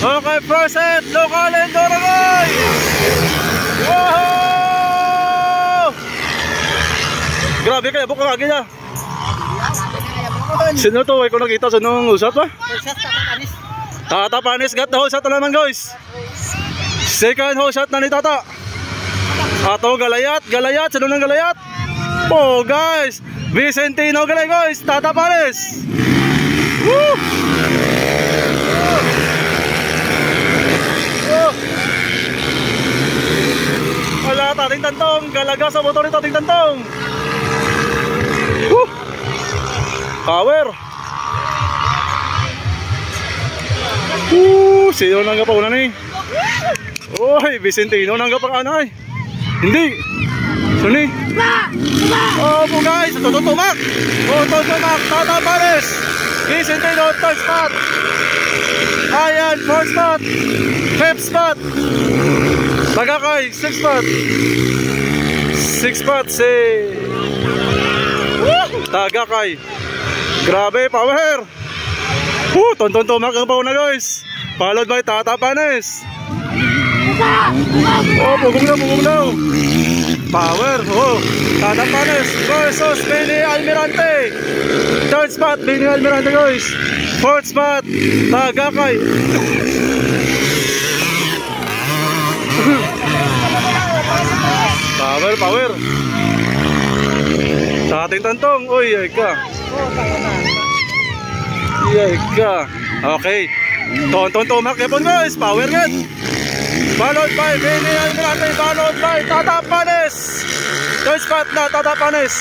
Okay, first set, local and Dorogoy! Wow! Grabe kayo, buka lagi niya. Sino to? Ay ko nakita sa nung usap ba? Tata Panis got the whole shot na naman guys. Second whole shot na ni Tata. Ato Galayat, sino ng Galayat? Oh guys, Vicentino Galay guys, Tata Panis. Woo! Wala, Tating Tantong, galaga sa motor ni Tating Tantong. Woo! Power. Sino nang gapauna ni? Oy, Vicentino nang gapauna ay. Hindi. Suni. Oh, po guys, tututumak. Tata Panis. Vicentino third spot. Ayan, fourth spot. Fifth spot. Tagakay, sixth spot. Sixth spot si Tagakay. Grabe, power. Tonton tumak ang pauna guys. Followed by Tata Panis. Oh, bugong na. Power, Tata Panis versus Benny Almirante. Third spot, Benny Almirante guys. Fourth spot, Tagakay. Power. Tating Tantong, uy, ay ka. Okay. Tonton tumak yapon guys, power gan. Followed by Benny Almirante, followed by Tata Panis. Third spot na Tata Panis.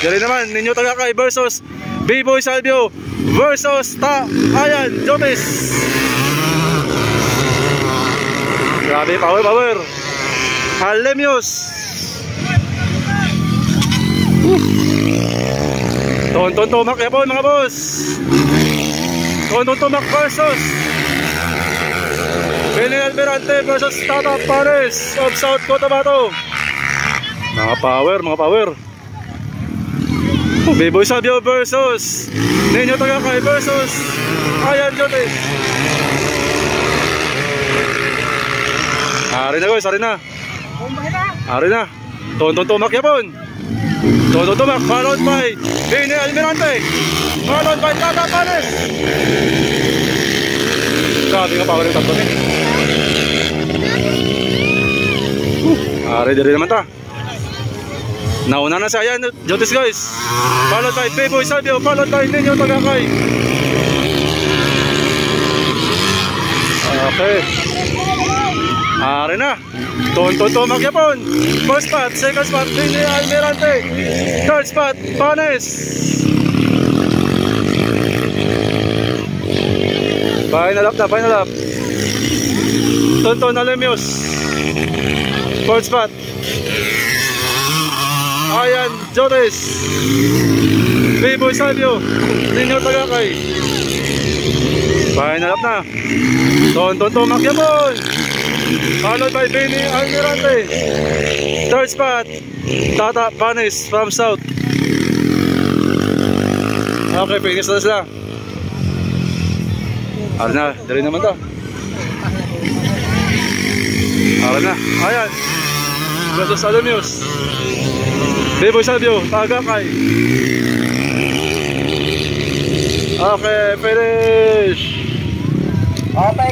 Dali naman, Ninyo Tagakay versus B-Boy Salvio versus Ayan, Jotis. Grabe, power. Halemius. Tonton tumak yapon mga boss. Tonton tumak versus Benny Almirante versus Tata Panis of South Cotabato. Mga power. B-Boy Sabio versus Ninyo Tagakay versus Ayan Jotes. Ari na guys, ari na. Tonton tumak yapon. Tonton tumak, followed by Benny Almirante, followed by Tata Panis. Grabe nga power yung tatlo ni. Ari naman ta. Nauna na siya yan, Jotis guys. Followed by B-Boy Sabio, followed by Ninyo Tagakay. Okay. Ari na. Tonton tumak yapon. First spot, second spot, Benny Almirante. Third spot, Panis. Final lap. Tonton Alemius. Fourth spot. Ayan, Jotes. B-Boy Salvio. Ninyo Tagakay. Final lap na. Tonton tumak yapon. Followed by Benny Almirante. Third spot, Tata Panis from South. Okay, finish na sila. Ari na, dali naman to. Ari na, ayan. Versus Alemius. B-Boy Salvio, Tagakay. Okay, finish. Okay,